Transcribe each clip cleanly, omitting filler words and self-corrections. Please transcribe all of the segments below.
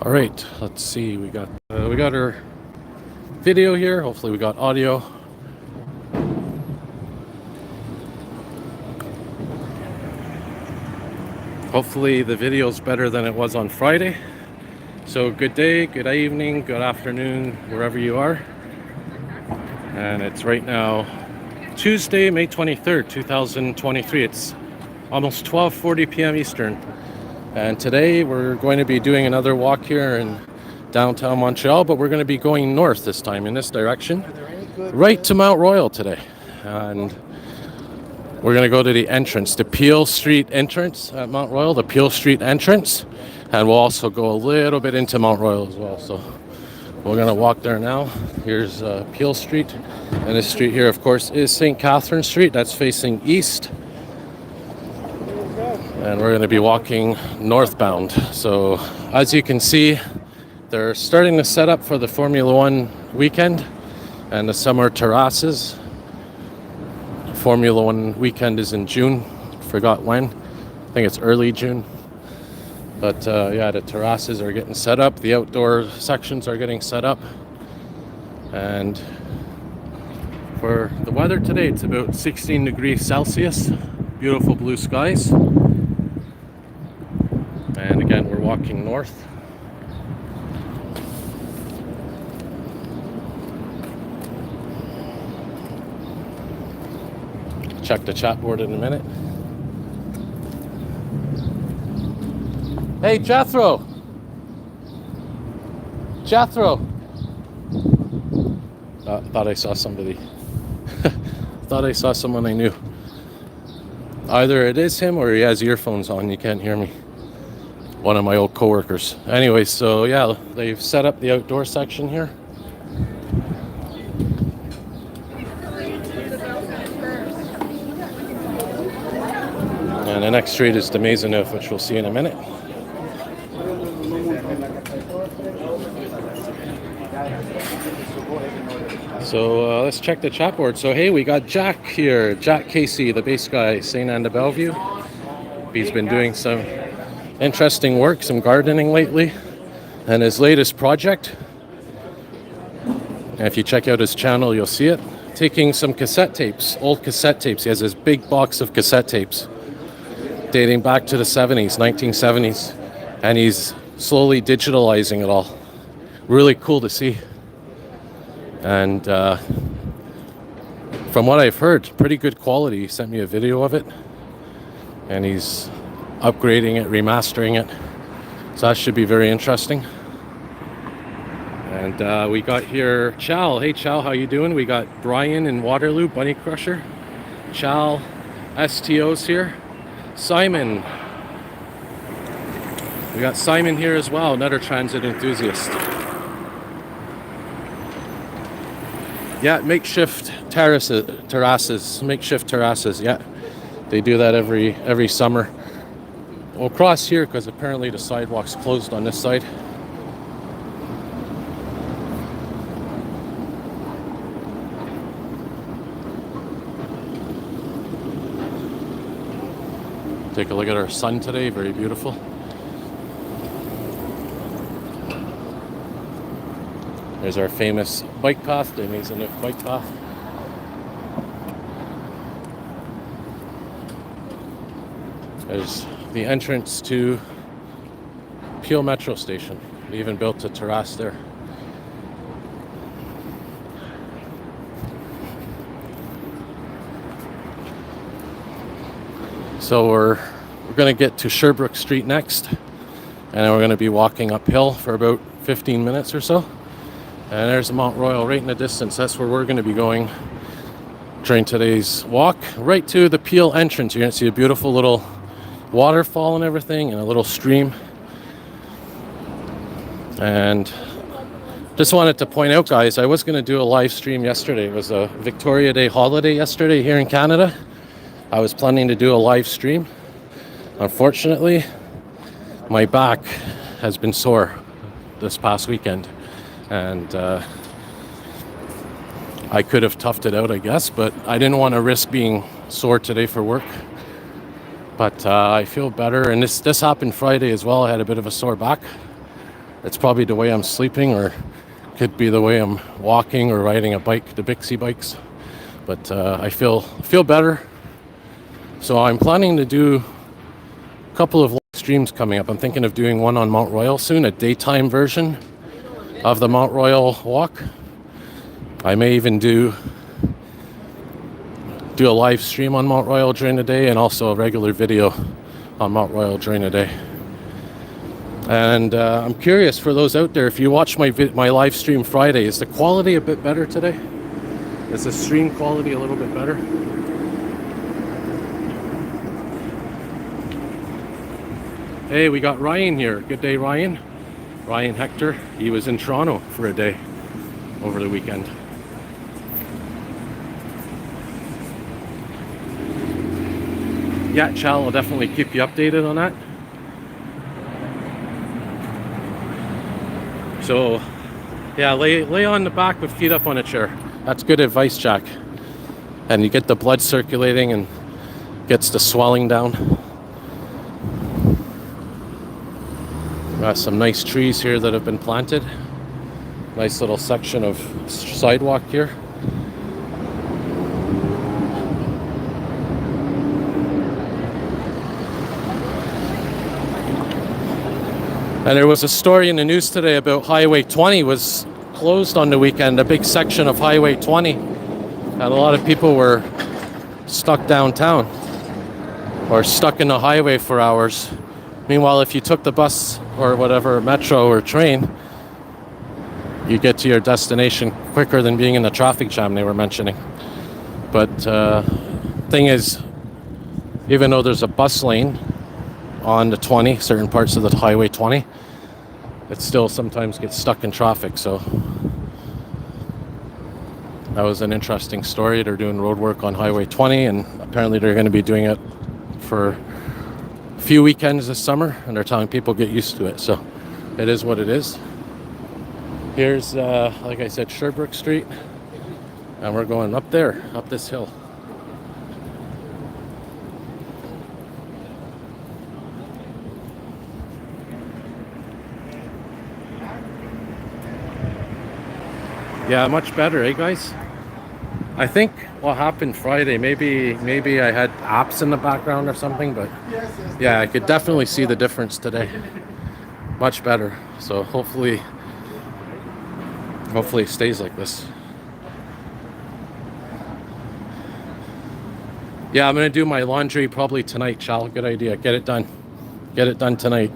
All right, let's see. We got our video here. Hopefully, we got audio. Hopefully, the video is better than it was on Friday. So, good day, good evening, good afternoon, wherever you are. And it's right now Tuesday, May 23rd, 2023. It's almost 12:40 p.m. Eastern. And today we're going to be doing another walk here in downtown Montreal, but we're going to be going north this time in this direction, right to Mount Royal today. And we're going to go to the entrance, the Peel Street entrance at Mount Royal, the Peel Street entrance. And we'll also go a little bit into Mount Royal as well. So we're going to walk there now. Here's Peel Street. And this street here, of course, is St. Catherine Street. That's facing east. And we're going to be walking northbound. So as you can see, they're starting to set up for the Formula One weekend and the summer terraces. Formula One weekend is in June. Forgot when. I think it's early June. But yeah, the terraces are getting set up. The outdoor sections are getting set up. And for the weather today, it's about 16 degrees Celsius. Beautiful blue skies. And again, we're walking north. Check the chat board in a minute. Hey, Jethro! Jethro! Thought I saw somebody. Thought I saw someone I knew. Either it is him or he has earphones on, you can't hear me. One of my old coworkers. Anyway, so yeah, they've set up the outdoor section here. And the next street is the Maisonneuve, which we'll see in a minute. So let's check the chat board. So hey, we got Jack here. Jack Casey, the bass guy, St. Anne de Bellevue. He's been doing some interesting work, some gardening lately. And his latest project, and if you check out his channel, you'll see it. Taking some cassette tapes, old cassette tapes. He has this big box of cassette tapes dating back to the 70s, 1970s. And he's slowly digitalizing it all. Really cool to see. And from what I've heard, pretty good quality. He sent me a video of it. And he's upgrading it, remastering it. So that should be very interesting. And we got here Chal. Hey Chal, how you doing? We got Brian in Waterloo, Bunny Crusher. Chal, STO's here. Simon. We got Simon here as well, another transit enthusiast. Yeah, makeshift terraces, makeshift terraces. Yeah, they do that every summer. We'll cross here because apparently the sidewalk's closed on this side. Take a look at our sun today, very beautiful. There's our famous bike path, the Maisonneuve bike path. There's the entrance to Peel Metro Station. They even built a terrace there. So we're going to get to Sherbrooke Street next, and we're going to be walking uphill for about 15 minutes or so. And there's Mount Royal right in the distance. That's where we're going to be going during today's walk. Right to the Peel entrance. You're going to see a beautiful little waterfall and everything, and a little stream. And just wanted to point out, guys, I was going to do a live stream yesterday. It was a Victoria Day holiday yesterday here in Canada. I was planning to do a live stream. Unfortunately, my back has been sore this past weekend. And I could have toughed it out, I guess, but I didn't want to risk being sore today for work. But I feel better, and this happened Friday as well. I had a bit of a sore back It's probably the way I'm sleeping, or could be the way I'm walking or riding a bike, the Bixie bikes. But I feel better. So I'm planning to do a couple of streams coming up. I'm thinking of doing one on Mount Royal soon, a daytime version of the Mount Royal walk. I may even do a live stream on Mount Royal during the day, and also a regular video on Mount Royal during the day. And I'm curious, for those out there, if you watch my live stream Friday, is the quality a bit better today? Is the stream quality a little bit better? Hey, we got Ryan here. Good day, Ryan. Ryan Hector. He was in Toronto for a day over the weekend. Yeah, Chal, I'll definitely keep you updated on that. So, yeah, lay on the back with feet up on a chair. That's good advice, Jack. And you get the blood circulating and gets the swelling down. Got some nice trees here that have been planted. Nice little section of sidewalk here. And there was a story in the news today about Highway 20 was closed on the weekend, a big section of Highway 20. And a lot of people were stuck downtown or stuck in the highway for hours. Meanwhile, if you took the bus or whatever, metro or train, you get to your destination quicker than being in the traffic jam they were mentioning. But thing is, even though there's a bus lane on the 20, certain parts of the Highway 20, it still sometimes gets stuck in traffic. So that was an interesting story. They're doing road work on Highway 20, and apparently they're going to be doing it for a few weekends this summer, and they're telling people get used to it. So it is what it is. Here's, like I said, Sherbrooke Street, and we're going up there, up this hill. Yeah, much better, eh, guys? I think what happened Friday, maybe I had apps in the background or something, but yeah, I could definitely see the difference today. Much better. So hopefully it stays like this. Yeah, I'm gonna do my laundry probably tonight, Chal. Good idea. Get it done. Get it done tonight.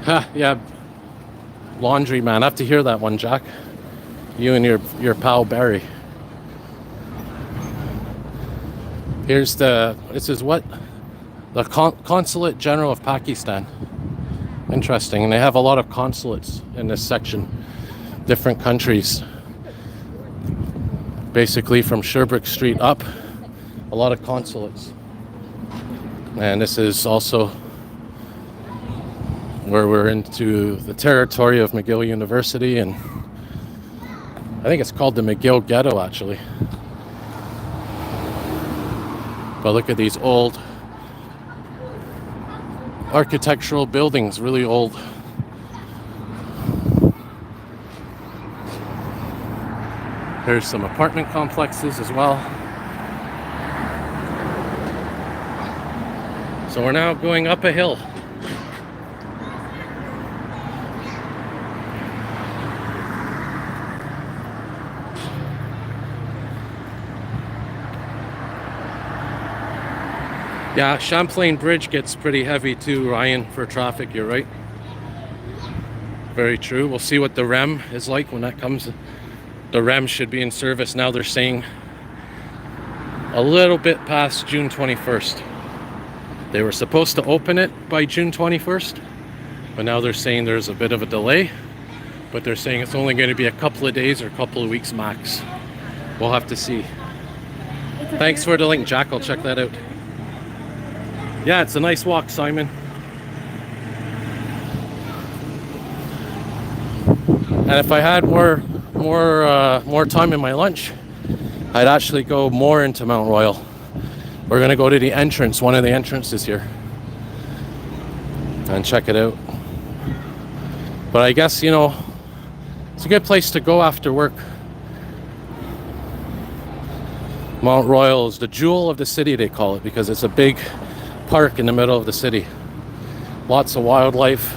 Ha, yeah. Laundry man. I have to hear that one, Jack. You and your pal Barry. Here's this is what? The Consulate General of Pakistan. Interesting. And they have a lot of consulates in this section. Different countries. Basically from Sherbrooke Street up, a lot of consulates. And this is also where we're into the territory of McGill University, and I think it's called the McGill Ghetto, actually. But look at these old architectural buildings, really old. There's some apartment complexes as well. So we're now going up a hill. Yeah, Champlain Bridge gets pretty heavy too, Ryan, for traffic, you're right. Very true. We'll see what the REM is like when that comes. The REM should be in service now, they're saying a little bit past June 21st. They were supposed to open it by June 21st, but now they're saying there's a bit of a delay. But they're saying it's only going to be a couple of days or a couple of weeks max. We'll have to see. Thanks for the link, Jack. I'll check that out. Yeah, it's a nice walk, Simon. And if I had more time in my lunch, I'd actually go more into Mount Royal. We're gonna go to the entrance, one of the entrances here, and check it out. But I guess, you know, it's a good place to go after work. Mount Royal is the jewel of the city, they call it, because it's a big park in the middle of the city. Lots of wildlife.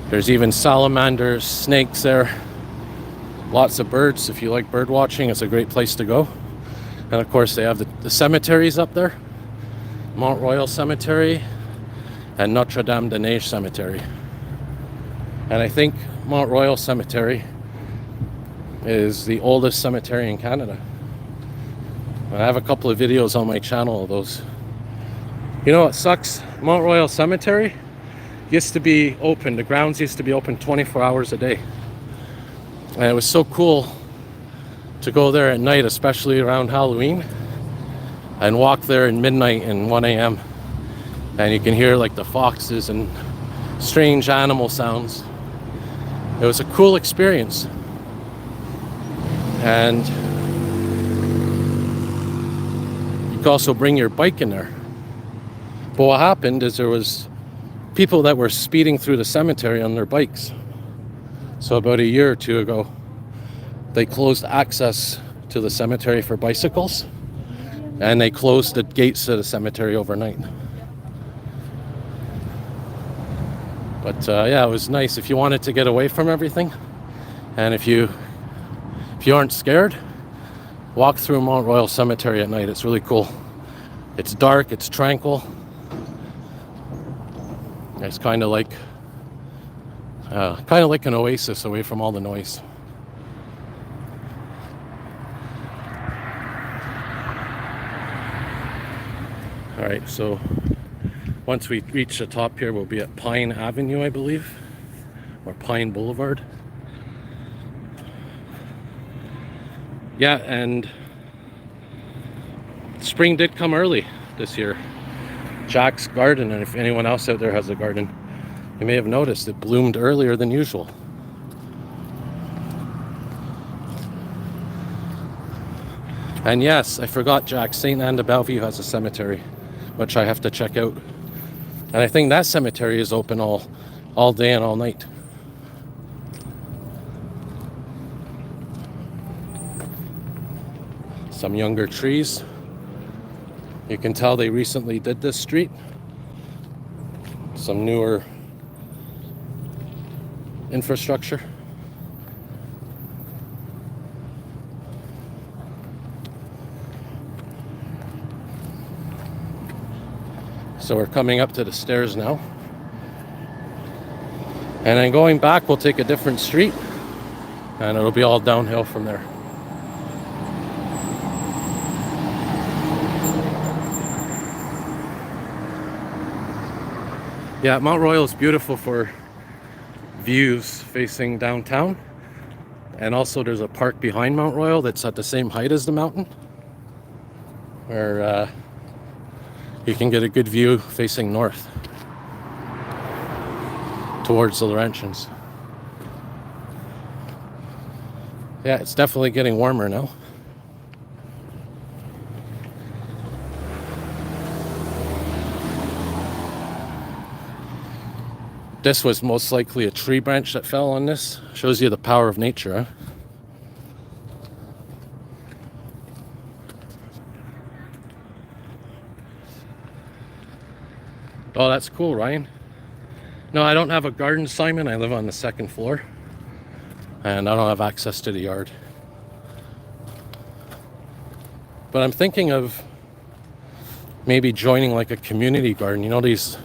There's even salamanders, snakes there. Lots of birds. If you like bird watching, it's a great place to go. And of course they have the cemeteries up there. Mount Royal Cemetery and Notre Dame de Neige Cemetery. And I think Mount Royal Cemetery is the oldest cemetery in Canada. I have a couple of videos on my channel of those. You know what sucks? Mount Royal Cemetery used to be open. The grounds used to be open 24 hours a day. And it was so cool to go there at night, especially around Halloween, and walk there at midnight and 1 a.m. And you can hear like the foxes and strange animal sounds. It was a cool experience. And you could also bring your bike in there. But what happened is there was people that were speeding through the cemetery on their bikes. So about a year or two ago, they closed access to the cemetery for bicycles, and they closed the gates to the cemetery overnight. But yeah, it was nice if you wanted to get away from everything, and if you aren't scared, walk through Mount Royal Cemetery at night. It's really cool. It's dark, it's tranquil. It's kind of like an oasis away from all the noise. All right, so once we reach the top here, we'll be at Pine Avenue, I believe, or Pine Boulevard. Yeah, and spring did come early this year. Jack's garden, and if anyone else out there has a garden, you may have noticed it bloomed earlier than usual. And yes, I forgot, Jack, St. Anne de Bellevue has a cemetery, which I have to check out. And I think that cemetery is open all day and all night. Some younger trees. You can tell they recently did this street. Some newer infrastructure. So we're coming up to the stairs now. And then going back, we'll take a different street, and it'll be all downhill from there. Yeah, Mount Royal is beautiful for views facing downtown. And also there's a park behind Mount Royal that's at the same height as the mountain, where you can get a good view facing north towards the Laurentians. Yeah, it's definitely getting warmer now. This was most likely a tree branch that fell on this. Shows you the power of nature, huh? Oh, that's cool, Ryan. No, I don't have a garden, Simon. I live on the second floor, and I don't have access to the yard. But I'm thinking of maybe joining like a community garden. You know, these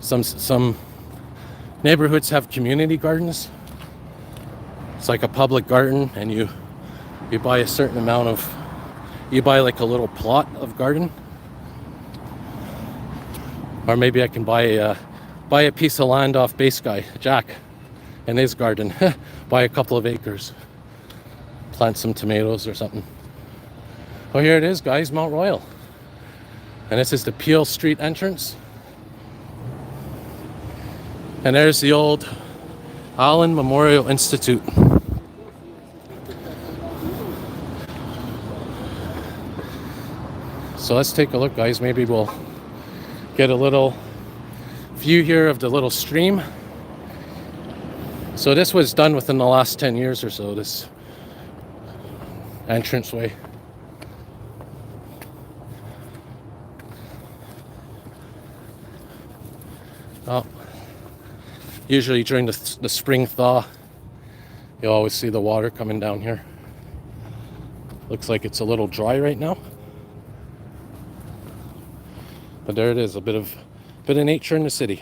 some neighborhoods have community gardens. It's like a public garden, and you buy a certain amount of, you buy like a little plot of garden. Or maybe I can buy a piece of land off base guy, Jack, in his garden. Buy a couple of acres. Plant some tomatoes or something. Oh, here it is, guys, Mount Royal. And this is the Peel Street entrance. And there's the old Allen Memorial Institute. So let's take a look, guys. Maybe we'll get a little view here of the little stream. So this was done within the last 10 years or so, this entranceway. Oh, usually during the spring thaw, you always see the water coming down here. Looks like it's a little dry right now. But there it is, a bit of nature in the city.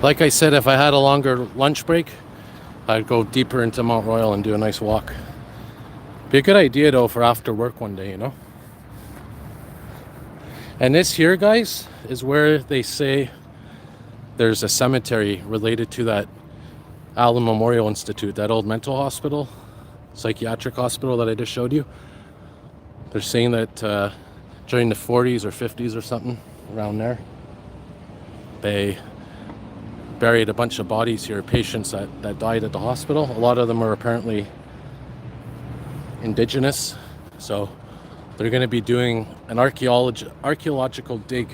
Like I said, if I had a longer lunch break, I'd go deeper into Mount Royal and do a nice walk. Be a good idea though for after work one day, you know? And this here, guys, is where they say there's a cemetery related to that Allen Memorial Institute, that old mental hospital, psychiatric hospital that I just showed you. They're saying that during the 40s or 50s or something, around there, they buried a bunch of bodies here, patients that died at the hospital. A lot of them are apparently indigenous, so they're going to be doing an archaeological dig.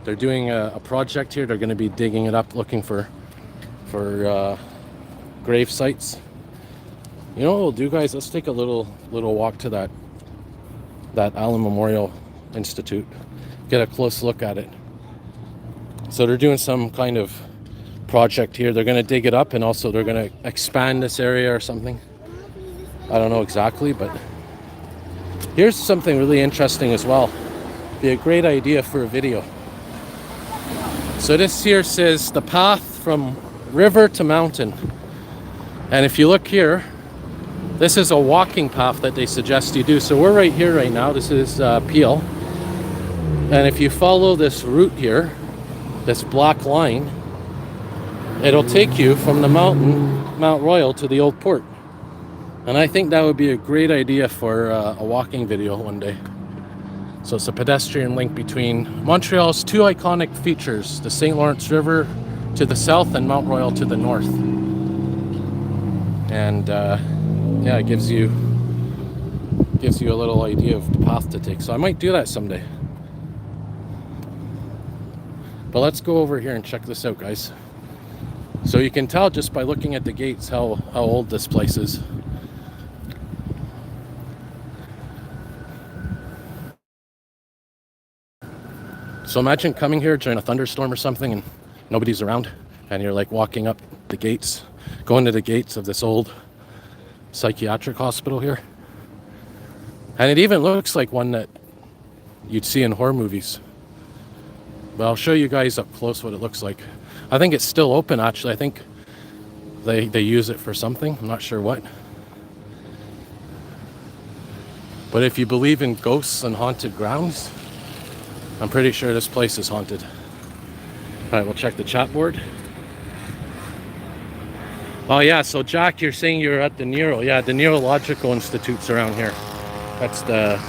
They're doing a project here. They're going to be digging it up, looking for grave sites. You know what we'll do, guys? Let's take a little walk to that Allen Memorial Institute, get a close look at it. So they're doing some kind of project here. They're going to dig it up, and also they're going to expand this area or something. I don't know exactly, but here's something really interesting as well. Be a great idea for a video. So this here says the path from river to mountain, and if you look here, this is a walking path that they suggest you do. So we're right here right now. This is Peel, and if you follow this route here, this black line, it'll take you from the Mount Royal to the old port. And I think that would be a great idea for a walking video one day. So it's a pedestrian link between Montreal's two iconic features, the St. Lawrence River to the south and Mount Royal to the north. And yeah, it gives you a little idea of the path to take. So I might do that someday. But let's go over here and check this out, guys. So you can tell just by looking at the gates how old this place is. So imagine coming here during a thunderstorm or something and nobody's around, and you're like walking up the gates, going to the gates of this old psychiatric hospital here. And it even looks like one that you'd see in horror movies. But I'll show you guys up close what it looks like. I think it's still open, actually. I think they use it for something. I'm not sure what. But if you believe in ghosts and haunted grounds, I'm pretty sure this place is haunted. All right, we'll check the chat board. Oh yeah, so Jack, you're saying you're at the Yeah, the Neurological Institute's around here. That's the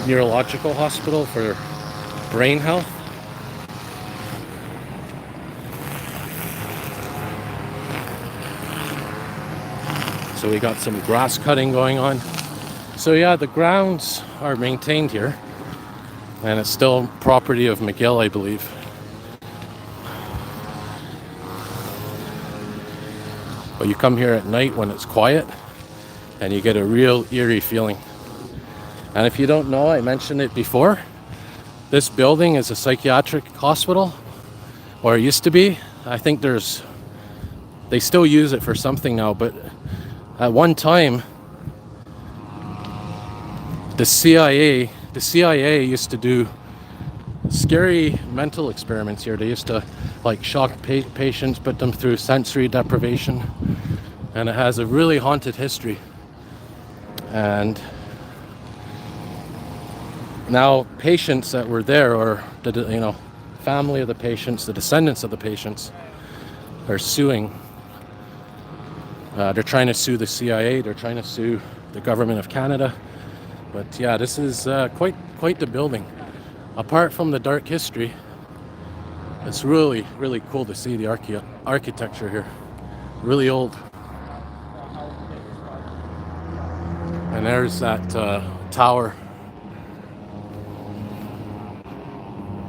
neurological hospital for brain health. So we got some grass cutting going on. So yeah, the grounds are maintained here, and it's still property of McGill, I believe. But you come here at night when it's quiet, and you get a real eerie feeling. And if you don't know, I mentioned it before, this building is a psychiatric hospital, or it used to be. I think they still use it for something now, but at one time, the CIA used to do scary mental experiments here. They used to like shock patients, put them through sensory deprivation, and it has a really haunted history. And now patients that were there, or the family of the patients, the descendants of the patients, are suing. They're trying to sue the CIA. They're trying to sue the government of Canada. But yeah, this is quite the building. Apart from the dark history, it's really cool to see the architecture here. Really old. And there's that tower.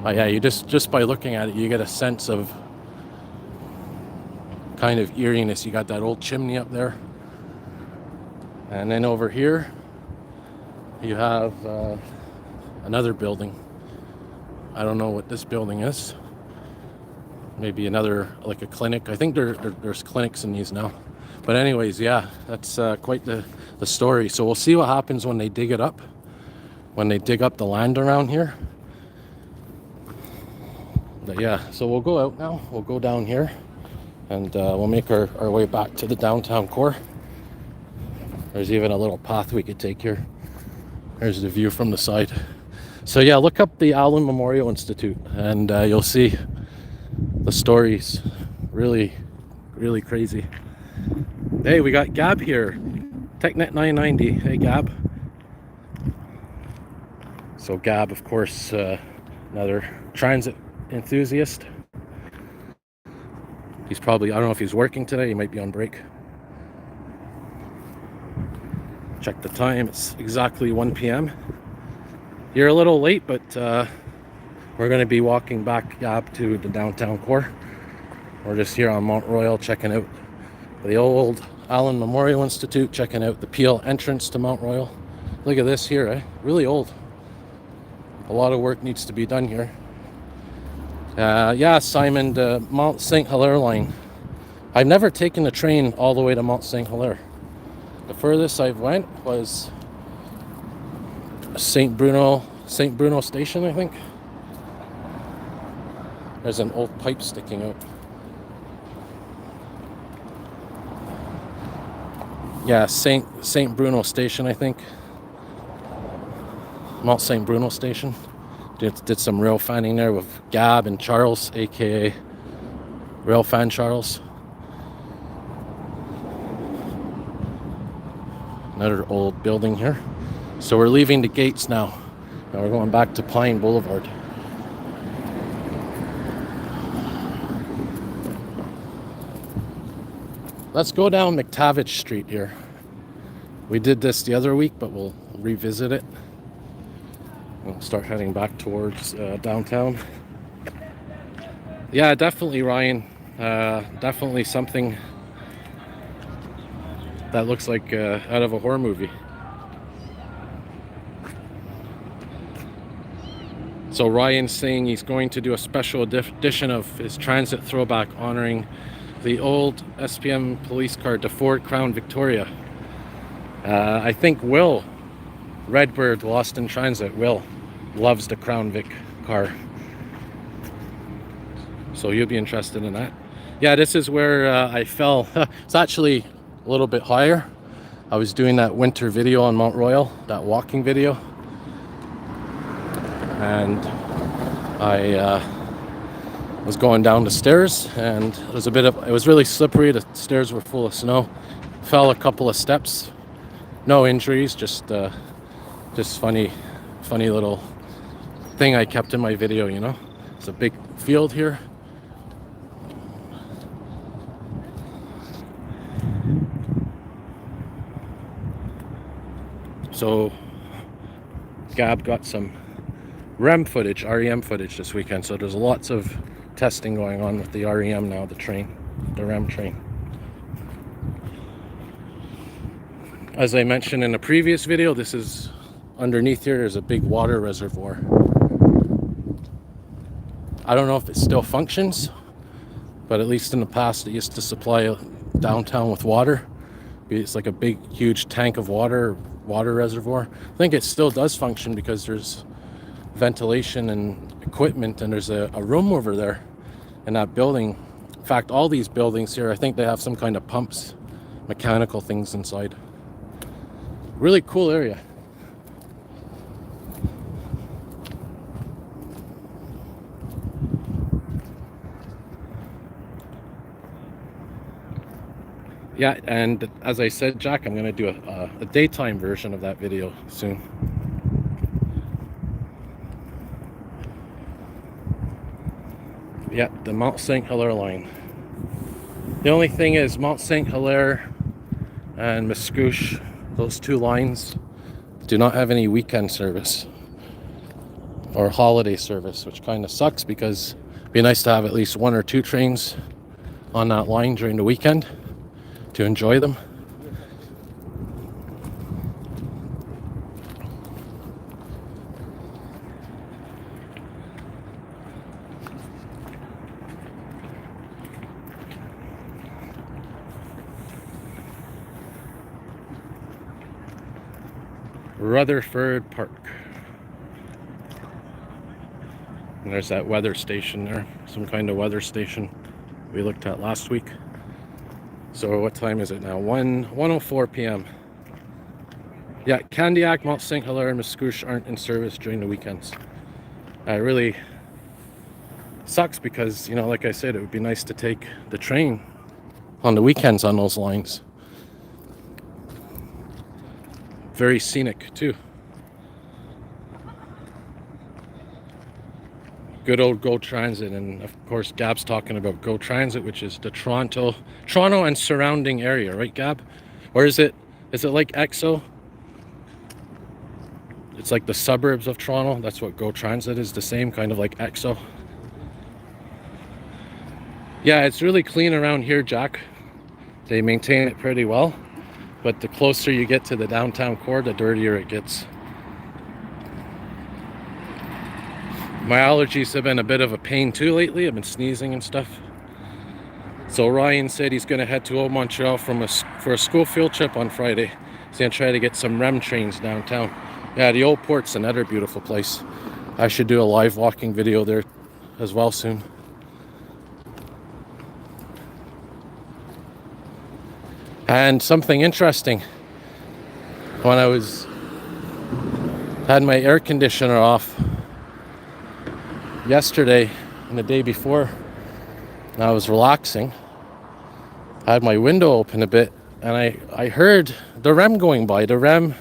Yeah, you just by looking at it, you get a sense of kind of eeriness. You got that old chimney up there, and then over here you have another building. I don't know what this building is. Maybe another, like a clinic. I think there's clinics in these now. But anyways, yeah, that's quite the story. So we'll see what happens when they dig it up, when they dig up the land around here. But yeah, so we'll go out now. We'll go down here, and we'll make our way back to the downtown core. There's even a little path we could take here. There's the view from the side. So yeah, look up the Allen Memorial Institute, and you'll see the stories. Really crazy. Hey, we got Gab here. TechNet 990. Hey, Gab. So Gab, of course, another transit enthusiast. He's probably, I don't know if he's working today. He might be on break. Check the time. It's exactly 1 p.m. You're a little late, but we're going to be walking back up to the downtown core. We're just here on Montreal checking out the old Allen Memorial Institute, checking out the Peel entrance to Mount Royal. Look at this here, really old. A lot of work needs to be done here. Yeah, Simon, the Mount St. Hilaire line. I've never taken the train all the way to Mount St. Hilaire. The furthest I've went was St. Bruno station, I think. There's an old pipe sticking out. Yeah, St. Bruno station, I think. Mount St. Bruno station. Did some rail fanning there with Gab and Charles, aka Rail Fan Charles. Another old building here. So we're leaving the gates now. Now we're going back to Pine Boulevard. Let's go down McTavish Street here. We did this the other week, but we'll revisit it. We'll start heading back towards downtown. Yeah, definitely, Ryan. Definitely something that looks like out of a horror movie. So Ryan's saying he's going to do a special edition of his transit throwback honoring the old SPM police car, the Ford Crown Victoria. I think Will, Redbird Lost in Transit, Will loves the Crown Vic car. So you'll be interested in that. Yeah, this is where I fell. It's actually a little bit higher. I was doing that winter video on Mount Royal, that walking video. And I was going down the stairs, and it was really slippery. The stairs were full of snow. Fell a couple of steps. No injuries, just funny little thing I kept in my video, you know. It's a big field here. So Gab got some REM footage, REM footage this weekend. So there's lots of testing going on with the REM now, the REM train. As I mentioned in a previous video, this is underneath here. There's a big water reservoir. I don't know if it still functions, but at least in the past it used to supply downtown with water. It's like a big, huge tank of water reservoir. I think it still does function because there's ventilation and equipment, and there's a room over there in that building. In fact, all these buildings here, I think they have some kind of pumps, mechanical things inside. Really cool area. Yeah, and as I said, Jack, I'm going to do a daytime version of that video soon. Yeah, the Mont St. Hilaire line. The only thing is Mont St. Hilaire and Mascouche, those two lines, do not have any weekend service or holiday service, which kind of sucks because it'd be nice to have at least one or two trains on that line during the weekend to enjoy them. Rutherford Park. And there's that weather station there, some kind of weather station we looked at last week. So what time is it now? 1:04 p.m. Yeah, Candiac, Mont St. Hilaire, and Mascouche aren't in service during the weekends. It really sucks because, you know, like I said, it would be nice to take the train on the weekends on those lines. Very scenic too. Good old Go Transit, and of course Gab's talking about Go Transit, which is the Toronto and surrounding area, right, Gab? Or is it like EXO? It's like the suburbs of Toronto. That's what Go Transit is, the same kind of like EXO. Yeah, it's really clean around here, Jack. They maintain it pretty well, but the closer you get to the downtown core, the dirtier it gets. My allergies have been a bit of a pain too lately. I've been sneezing and stuff. So Ryan said he's going to head to Old Montreal for a school field trip on Friday. He's going to try to get some REM trains downtown. Yeah, the Old Port's another beautiful place. I should do a live walking video there as well soon. And something interesting, when I had my air conditioner off yesterday and the day before, and I was relaxing, I had my window open a bit, and I heard the REM going by, in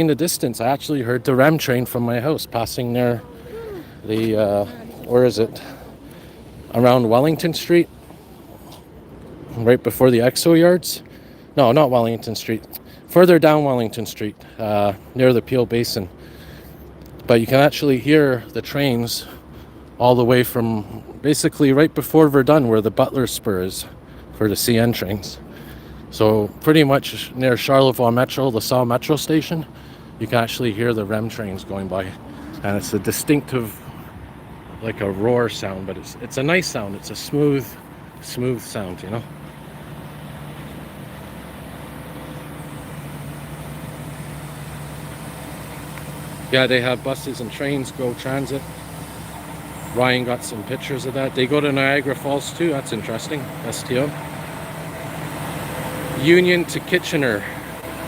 the distance. I actually heard the REM train from my house passing near where is it? Around Wellington Street, right before the EXO yards. No, not Wellington Street. Further down Wellington Street, near the Peel Basin. But you can actually hear the trains all the way from basically right before Verdun, where the Butler Spur is for the CN trains. So pretty much near Charlevoix Metro, the Salle Metro station, you can actually hear the REM trains going by. And it's a distinctive, like a roar sound, but it's a nice sound. It's a smooth sound, you know? Yeah, they have buses and trains, Go Transit. Ryan got some pictures of that. They go to Niagara Falls too. That's interesting. STO. Union to Kitchener,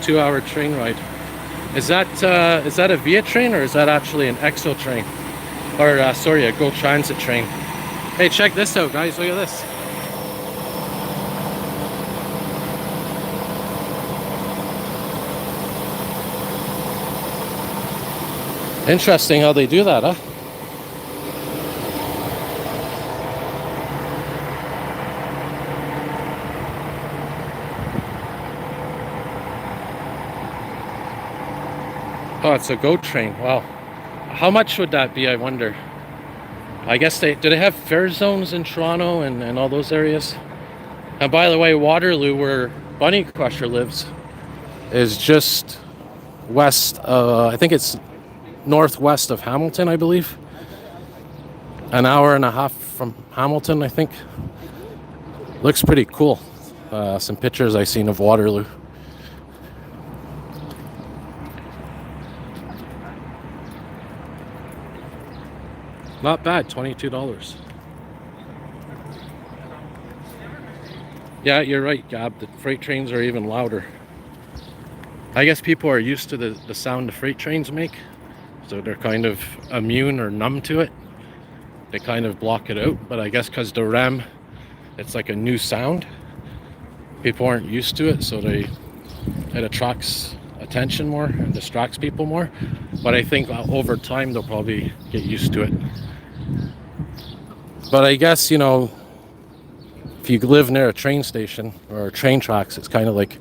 2-hour train ride. Is that a Via train, or is that actually an EXO train? Or sorry, a Go Transit train. Hey, check this out, guys. Look at this. Interesting how they do that, huh? Oh, it's a Go train. Wow. How much would that be, I wonder? I guess do they have fare zones in Toronto and all those areas? And by the way, Waterloo, where Bunny Crusher lives, is just west, I think it's northwest of Hamilton, I believe. An hour and a half from Hamilton, I think. Looks pretty cool. Some pictures I've seen of Waterloo. Not bad, $22. Yeah, you're right, Gab. The freight trains are even louder. I guess people are used to the sound the freight trains make, so they're kind of immune or numb to it. They kind of block it out, but I guess because the rem, it's like a new sound, people aren't used to it, so it attracts attention more and distracts people more. But I think over time they'll probably get used to it. But I guess, you know, if you live near a train station or train tracks, it's kind of like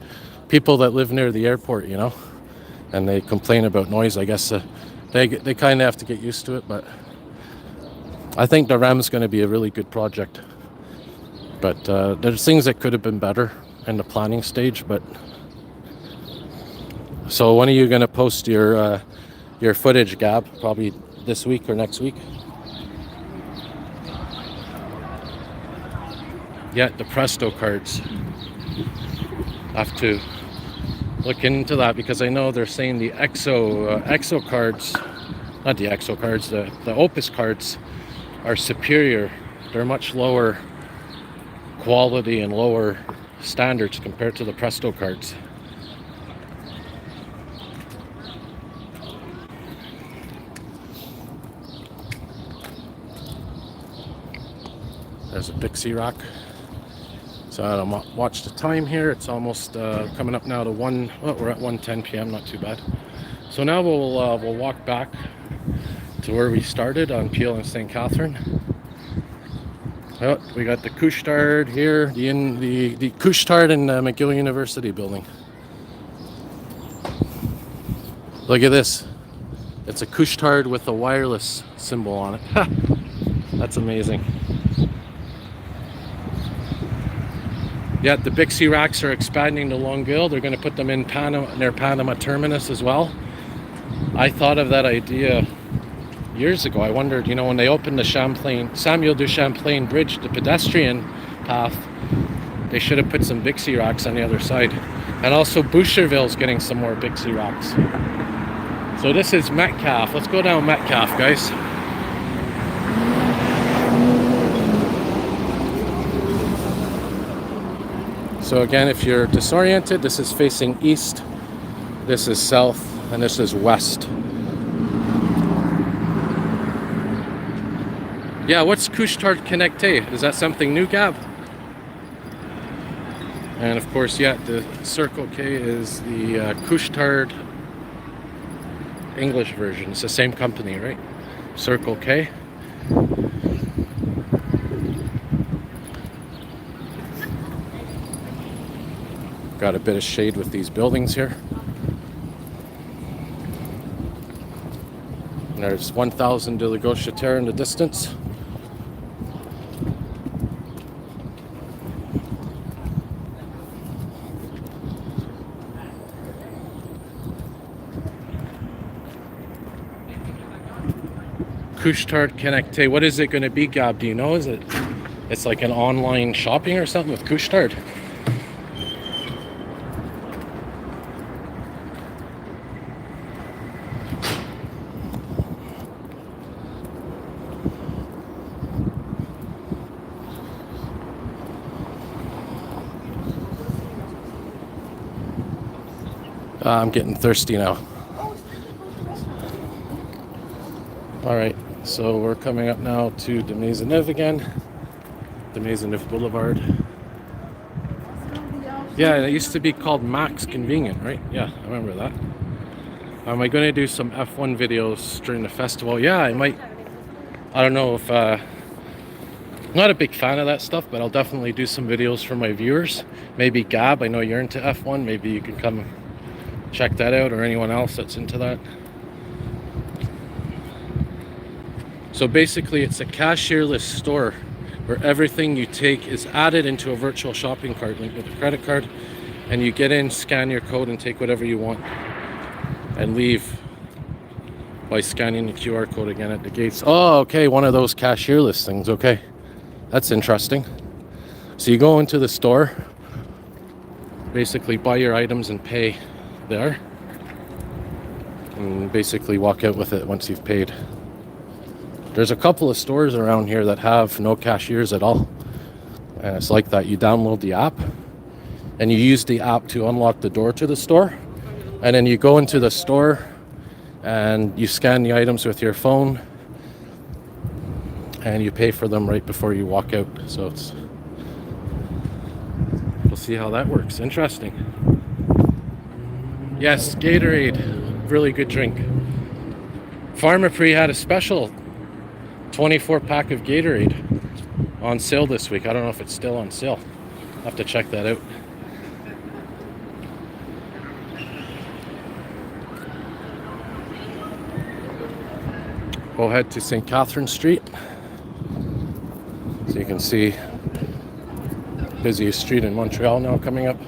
people that live near the airport, you know, and they complain about noise. I guess they kind of have to get used to it. But I think the REM's going to be a really good project. But there's things that could have been better in the planning stage. But so when are you going to post your footage, Gab? Probably this week or next week? Yeah, the Presto cards. I have to look into that because I know they're saying the EXO cards, not the EXO cards, the Opus cards are superior. They're much lower quality and lower standards compared to the Presto cards. There's a Dixie rack. So I don't watch the time here. It's almost coming up now to 1. Oh, we're at 1:10 p.m. Not too bad. So now we'll walk back to where we started on Peel and St. Catherine. Oh, we got the Couche-Tard here, the Couche-Tard in McGill University building. Look at this. It's a Couche-Tard with a wireless symbol on it. That's amazing. Yeah, the Bixie racks are expanding to Longueuil. They're going to put them in near Panama Terminus as well. I thought of that idea years ago. I wondered, you know, when they opened the Samuel du Champlain Bridge, the pedestrian path, they should have put some Bixie racks on the other side. And also Boucherville's getting some more Bixie racks. So this is Metcalfe. Let's go down Metcalfe, guys. So again, if you're disoriented, this is facing east, this is south, and this is west. Yeah, what's Couche-Tard Connecté? Is that something new, Gab? And of course, yeah, the Circle K is the Couche-Tard English version. It's the same company, right? Circle K. Got a bit of shade with these buildings here. And there's 1000 de la Gauchetière in the distance. Couche-Tard Connecté. What is it going to be, Gab? Do you know? It's like an online shopping or something with Couche-Tard? I'm getting thirsty now. Alright, so we're coming up now to de Maisonneuve again. De Maisonneuve Boulevard. Yeah, it used to be called Max Convenient, right? Yeah, I remember that. Am I going to do some F1 videos during the festival? Yeah, I might. I don't know if... I'm not a big fan of that stuff, but I'll definitely do some videos for my viewers. Maybe Gab, I know you're into F1. Maybe you can come check that out, or anyone else that's into that. So basically it's a cashierless store where everything you take is added into a virtual shopping cart linked with a credit card, and you get in, scan your code, and take whatever you want and leave by scanning the QR code again at the gates. Oh, okay, one of those cashierless things. Okay, that's interesting. So you go into the store, basically buy your items and pay there, and basically walk out with it once you've paid. There's a couple of stores around here that have no cashiers at all, and it's like that. You download the app and you use the app to unlock the door to the store, And then you go into the store and you scan the items with your phone and you pay for them right before you walk out. So we'll see how that works. Interesting. Yes, Gatorade, really good drink. Pharmaprix had a special 24 pack of Gatorade on sale this week. I don't know if it's still on sale. I'll have to check that out. We'll head to St. Catherine Street. So you can see busiest street in Montreal now coming up.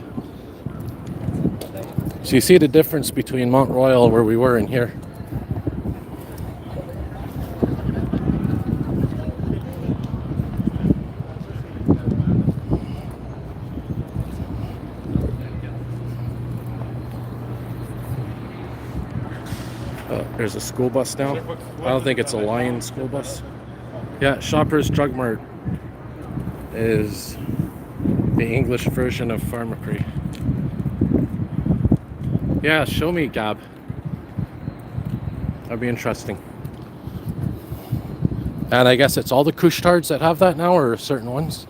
So you see the difference between Montreal where we were and here. There's a school bus now. I don't think it's a Lion school bus. Yeah, Shoppers Drug Mart is the English version of Pharmaprix. Yeah, show me, Gab. That'd be interesting. And I guess it's all the Couche-Tards that have that now, or certain ones.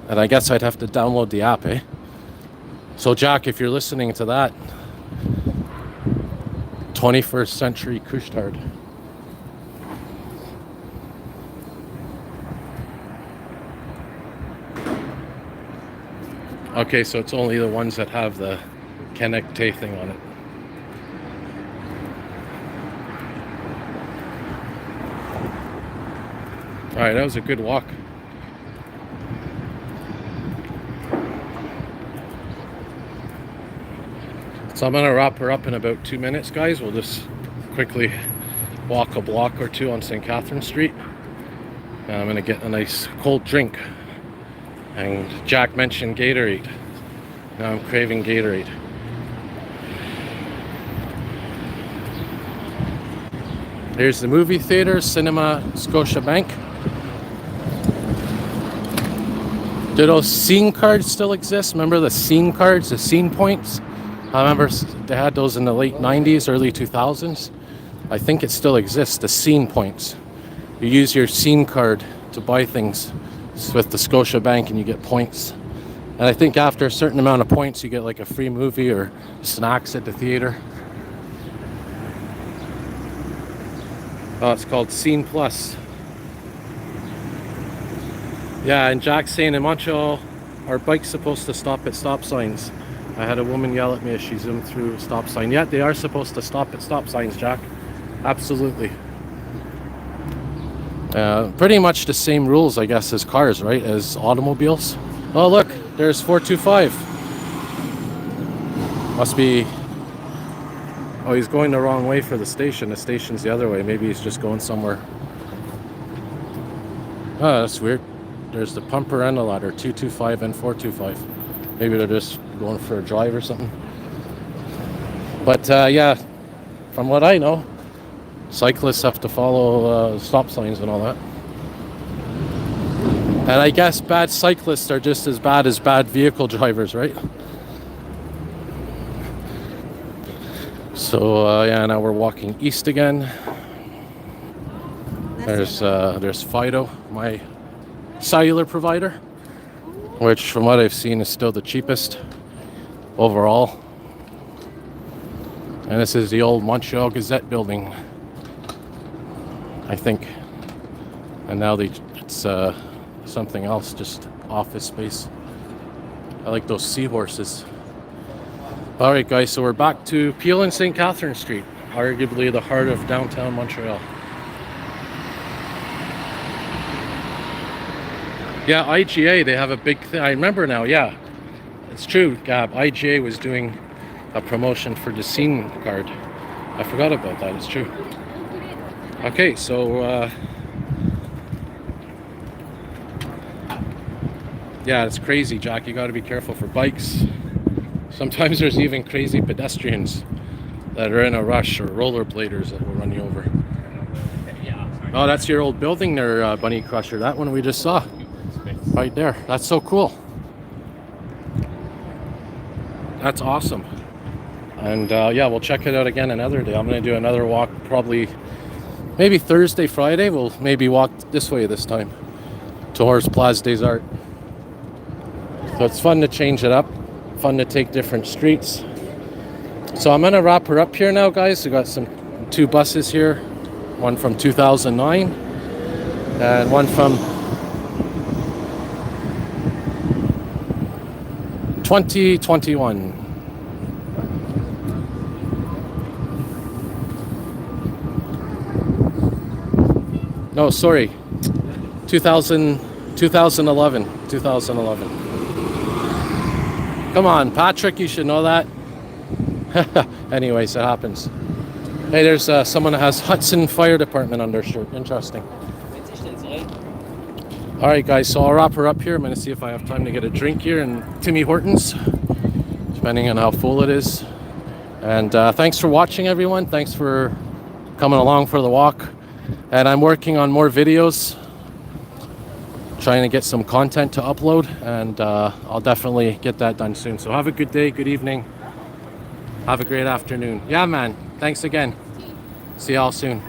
And I guess I'd have to download the app, eh? So Jack, if you're listening to that, 21st century Couche-Tard. Okay, so it's only the ones that have the Connecté thing on it. Alright, that was a good walk. So I'm gonna wrap her up in about 2 minutes, guys. We'll just quickly walk a block or two on St. Catherine Street. And I'm gonna get a nice cold drink. And Jack mentioned Gatorade. Now I'm craving Gatorade. Here's the movie theater, Cinema Scotiabank. Do those scene cards still exist? Remember the scene cards, the scene points? I remember they had those in the late 90s, early 2000s. I think it still exists, the scene points. You use your scene card to buy things with the Scotiabank and you get points. And I think after a certain amount of points, you get like a free movie or snacks at the theater. Oh, it's called Scene Plus. Yeah, and Jack's saying in Montreal, our bike's supposed to stop at stop signs. I had a woman yell at me as she zoomed through a stop sign. Yeah, they are supposed to stop at stop signs, Jack. Absolutely. Pretty much the same rules, I guess, as cars, right? As automobiles. Oh, look, there's 425. Must be... Oh, he's going the wrong way for the station. The station's the other way. Maybe he's just going somewhere. Oh, that's weird. There's the pumper and the ladder, 225 and 425. Maybe they're just going for a drive or something. But yeah, from what I know, cyclists have to follow stop signs and all that. And I guess bad cyclists are just as bad vehicle drivers, right? So yeah, now we're walking east again. There's Fido, my cellular provider, which from what I've seen is still the cheapest overall. And this is the old Montreal Gazette building, I think. And now it's something else, just office space. I like those seahorses. All right, guys, so we're back to Peel and St. Catherine Street, arguably the heart of downtown Montreal. Yeah, IGA, they have a big thing. I remember now, yeah. It's true, Gab. IGA was doing a promotion for the scene card. I forgot about that, it's true. Okay, so yeah, it's crazy, Jack. You got to be careful for bikes. Sometimes there's even crazy pedestrians that are in a rush, or rollerbladers that will run you over. Oh, that's your old building there, Bunny Crusher. That one we just saw. Right there. That's so cool. That's awesome. And yeah, we'll check it out again another day. I'm going to do another walk probably maybe Thursday, Friday. We'll maybe walk this way this time towards Place des Arts. So it's fun to change it up, fun to take different streets. So I'm going to wrap her up here now, guys. We got two buses here, one from 2009 and one from 2021. No, sorry, 2011. Come on, Patrick, you should know that. Anyways, it happens. Hey, there's someone that has Hudson Fire Department on their shirt. Interesting. All right, guys, so I'll wrap her up here. I'm going to see if I have time to get a drink here in Timmy Hortons, depending on how full it is. And thanks for watching, everyone. Thanks for coming along for the walk. And I'm working on more videos, trying to get some content to upload, and I'll definitely get that done soon. So have a good day, good evening, have a great afternoon. Yeah, man, thanks again. See y'all soon.